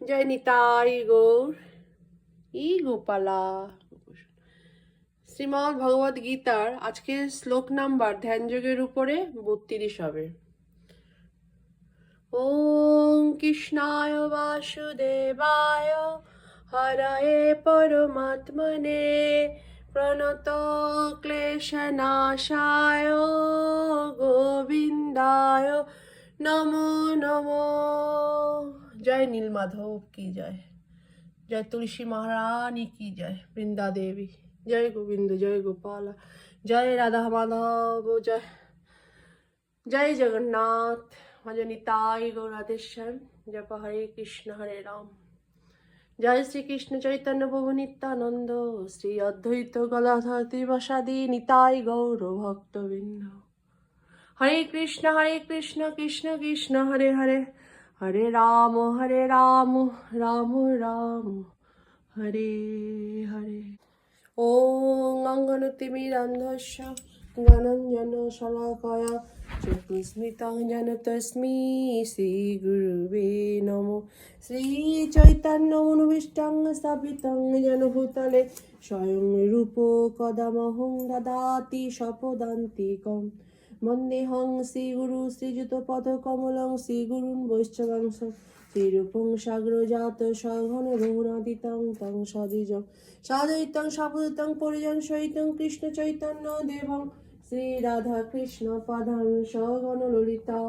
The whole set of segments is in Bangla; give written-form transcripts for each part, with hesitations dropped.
জয় নিতাই গৌর ই গোপালা। শ্রীমদ্ ভগবদ গীতার আজকের শ্লোক নাম্বার ধ্যানযোগের উপরে 32 হবে। ওম কৃষ্ণায় বাসুদেবায় হরয়ে পরমাত্মনে প্রণত ক্লেশনাশায় গোবিন্দায় নমো নমো। জয় নীলমাধব কি জয়, জয় তুলসী মহারানী কি জয়, বৃন্দা দেবী জয়, গোবিন্দ জয়, গোপাল জয়, রাধা মাধব জয়, জয় জগন্নাথ ভজ নিতাই গৌরাধেশ্যাম। জপ হরে কৃষ্ণ হরে রাম, জয় শ্রীকৃষ্ণ চৈতন্য প্রভু নিত্যানন্দ, শ্রী অদ্বৈত গদাধর ত্রিবাসাদি নিতাই গৌর ভক্তবৃন্দ। হরে কৃষ্ণ কৃষ্ণ কৃষ্ণ হরে হরে, হরে রাম রাম রাম হরে হরে। ওম অঙ্গনতিমিরান্ধস্য জ্ঞানঞ্জন শলাকয়া চক্ষুস্মিতং যেন তস্मै শ্রী গুরুবে নমঃ। শ্রী চৈতন্য মনোভীষ্টং স্থাপিতং যেন ভূতলে স্বয়ং রূপ কদামহং দদাতি স্বপদান্তিকম। বন্দেহং শ্রীগুরু শ্রীযুত পদকমলং শ্রীগুরুন বৈষ্ণবাংশ শ্রীরূপং সাগ্রজাত সঘন রঘুনাথিতং তং সদ্বিজং সাদ্বৈতং সাবধূতং পরিজন সহিতং কৃষ্ণ চৈতন্য দেবং শ্রী রাধা কৃষ্ণ পাদাং সগণ ললিতা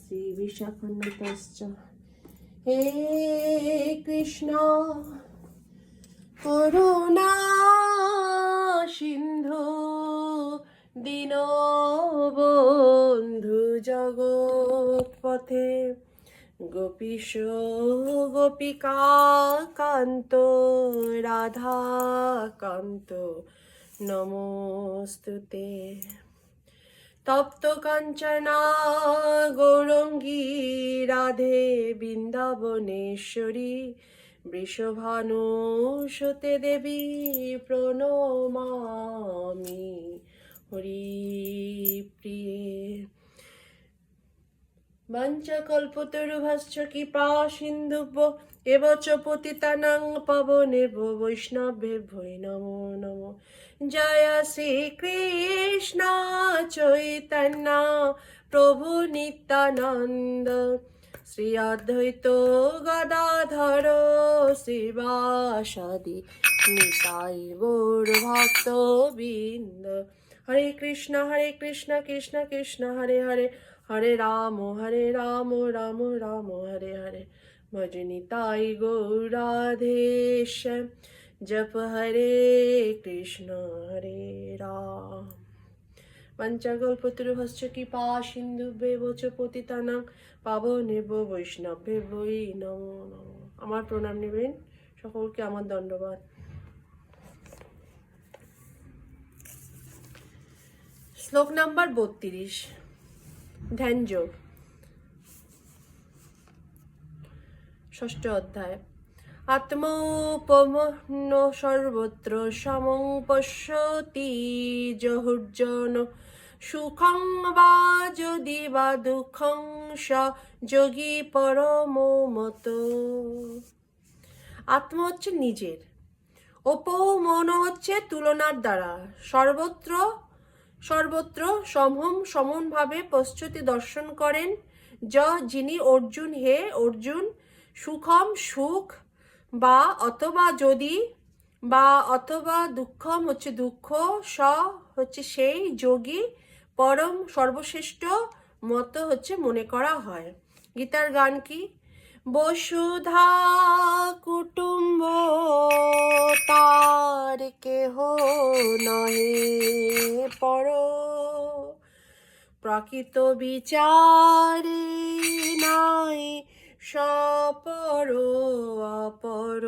শ্রী বিশাখান্বিতশ্চ। হে কৃষ্ণ করুণা সিন্ধু দীনবন্ধু জগৎপথে গোপীশ গোপিকা কান্ত রাধা কান্ত নমস্তুতে। তপ্ত কাঞ্চনা গৌরঙ্গী রাধে বৃন্দাবনেশ্বরী বৃষভানুসুতে দেবী প্রণমামি হরি প্রিয়ে। বাঞ্ছাকল্পতরুভ্যশ্চ কৃপা সিন্ধুভ্য এব চ পতিতানাং পাবনেভ্যো বৈষ্ণবেভ্যো নমো নমো। জয় শ্রী কৃষ্ণ চৈতন্য প্রভু নিত্যানন্দ শ্রী অদ্বৈত গদাধর শিবাসাদি নিতাই গৌর ভক্তবৃন্দ। হরে কৃষ্ণ কৃষ্ণ কৃষ্ণ হরে হরে, হরে রাম রাম রাম হরে হরে। ভজ নিতাই গৌরাধেশ্যাম। জপ হরে কৃষ্ণ হরে রাম। পঞ্চকল্পতরুভ্যশ্চ কৃপা সিন্ধুভ্যেব চ পতিতানাং পাবনেভ্যো বৈষ্ণবেভ্যো নমো নমো। আমার প্রণাম নেবেন, সকলকে আমার দণ্ডবাদ। শ্লোক নাম্বার 32 ধ্যানযোগ, ষষ্ঠ অধ্যায়। আত্মোপমহ্ন সর্বত্র সমং পশ্যতি জহুর্জন সুখং বা যদি বা দুঃখং স যোগী পরমো মত। আত্ম হচ্ছে নিজের, অপমন হচ্ছে তুলনার দ্বারা, সর্বত্র সর্বত্র সমম সমানভাবে পশ্চাতি দর্শন করেন যিনি অর্জুন। হে অর্জুন, সুখম সুখ বা অথবা যদি বা অথবা দুঃখম হচ্ছে দুঃখ, স হচ্ছে সেই, যোগী পরম সর্বশ্রেষ্ঠ মত হচ্ছে মনে করা হয়। গীতার গান কি? বসুধা কুটুম্ব তার কেহ নহে পর, প্রকৃত বিচারে নাই সপর অপর।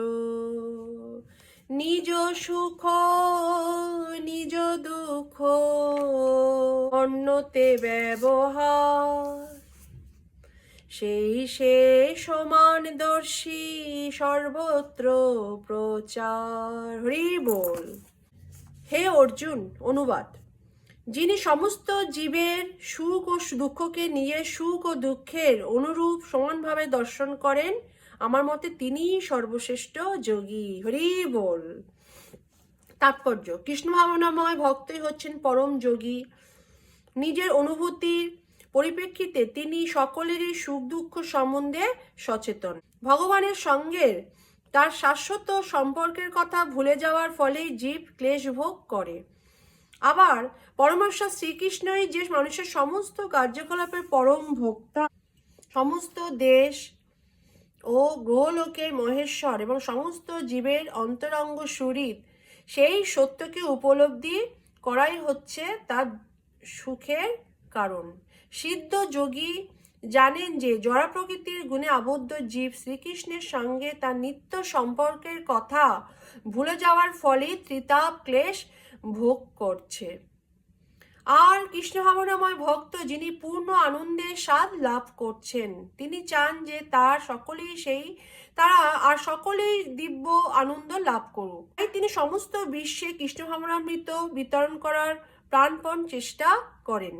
নিজ সুখ নিজ দুঃখ অন্যতে ব্যবহার, সেই সে সমানদর্শী সর্বত্র প্রচার। হরি বল। হে অর্জুন, অনুবাদ: যিনি সমস্ত জীবের সুখ ও দুঃখকে নিয়ে সুখ ও দুঃখের অনুরূপ সমানভাবে দর্শন করেন, আমার মতে তিনিই সর্বশ্রেষ্ঠ যোগী। হরি বল। তাৎপর্য: কৃষ্ণ ভাবনাময় ভক্তই হচ্ছেন পরম যোগী। নিজের অনুভূতির পরিপ্রেক্ষিতে তিনি সকলেরই সুখ দুঃখ সম্বন্ধে সচেতন। ভগবানের সঙ্গে তার শাশ্বত সম্পর্কের কথা ভুলে যাওয়ার ফলেই জীব ক্লেশ ভোগ করে। আবার পরমেশ্বর শ্রীকৃষ্ণই যে মানুষের সমস্ত কার্যকলাপের পরম ভোক্তা, সমস্ত দেশ ও গ্রহলোকের মহেশ্বর এবং সমস্ত জীবের অন্তরঙ্গ সুহৃদ, সেই সত্যকে উপলব্ধি করাই হচ্ছে তার সুখের কারণ। সিদ্ধ যোগী জানেন যে জড় প্রকৃতির গুণে আবদ্ধ জীব শ্রীকৃষ্ণের সঙ্গে তার নিত্য সম্পর্কের কথা ভুলে যাওয়ার ফলে ত্রিতাপ ক্লেশ ভোগ করছে। আর কৃষ্ণ ভাবনাময় ভক্ত যিনি পূর্ণ আনন্দের স্বাদ লাভ করছেন, তিনি চান যে তারা সকলেই দিব্য আনন্দ লাভ করুক। তাই তিনি সমস্ত বিশ্বে কৃষ্ণ ভাবনামৃত বিতরণ করার প্রাণপণ চেষ্টা করেন।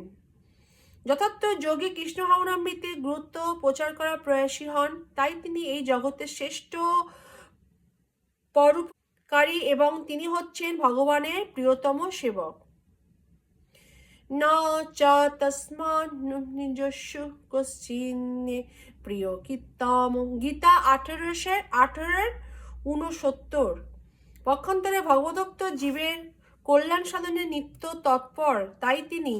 যথার্থ যোগী কৃষ্ণ ভাবনামৃতের গুরুত্ব প্রচার করার প্রয়াসী হন। তাই তিনি এই জগতের শ্রেষ্ঠ পরোপকারী এবং তিনি হচ্ছেন ভগবানের প্রিয়তম সেবক। না চা তস্মাৎ নিজস্ব কশ্চিন্নে প্রিয় কীর্তম। গীতা 18:68। পক্ষান্তরে ভগবদত্ত জীবের কল্যাণ সাধনে নিত্য তৎপর, তাই তিনি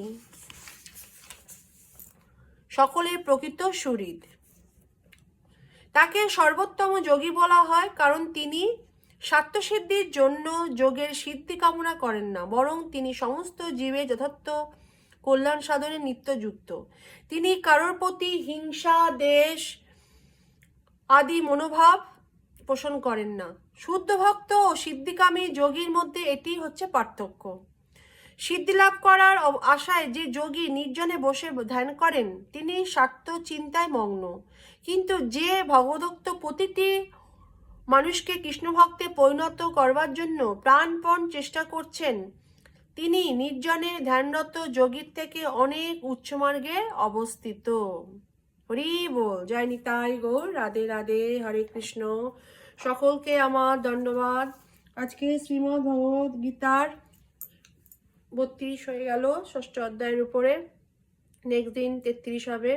সকলের প্রকৃত সুহৃদ। তাকে সর্বোত্তম যোগী বলা হয় কারণ তিনি স্বার্থসিদ্ধির জন্য যোগের সিদ্ধি কামনা করেন না, বরং তিনি সমস্ত জীবের যথার্থ কল্যাণ সাধনে নিত্যযুক্ত। তিনি কারোর প্রতি হিংসা, দেশ আদি মনোভাব পোষণ করেন না। শুদ্ধ ভক্ত ও সিদ্ধিকামী যোগীর মধ্যে এটি হচ্ছে পার্থক্য। সিদ্ধি লাভ করার আশায় যে যোগী নির্জনে বসে ধ্যান করেন, তিনি স্বার্থ চিন্তায় মগ্ন। কিন্তু যে ভগবদত্ত প্রতিটি মানুষকে কৃষ্ণ ভক্তে পরিণত করবার জন্য প্রাণপণ চেষ্টা করছেন, তিনি নির্জনে ধ্যানরত যোগীর থেকে অনেক উচ্চমার্গে অবস্থিত। হরি বল। জয় নিতাই গৌর। রাধে রাধে। হরে কৃষ্ণ। সকলকে আমার ধন্যবাদ। আজকে শ্রীমদ্ ভগবদ গীতার 32 হয়ে গেল, 6ষ্ঠ অধ্যায়ের উপরে। নেক্সট দিন 33 হবে।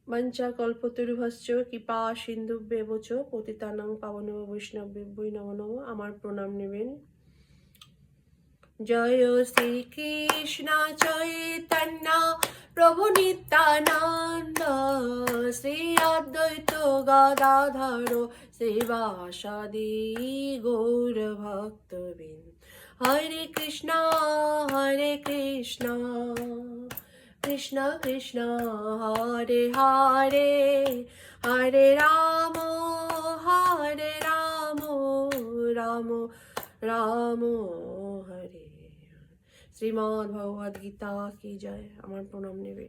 মঞ্চা কল্পতরুভশ্চ কৃপা সিন্ধুভ্যেব চ পতিতানাং পাবনেব বৈষ্ণবেভ্যো নমো নমঃ। আমার প্রণাম নেবেন। জয় শ্রীকৃষ্ণ চৈতন্য প্রভু নিত্যানন্দ, শ্রী অদ্বৈত গদাধর শ্রীবাসাদি গৌর ভক্তবৃন্দ। হরে কৃষ্ণ কৃষ্ণ কৃষ্ণ হরে হরে, হরে রাম রাম রাম হরে। শ্রীমদ্ ভগবদ গীতা কি জয়। আমার প্রণাম নেবে।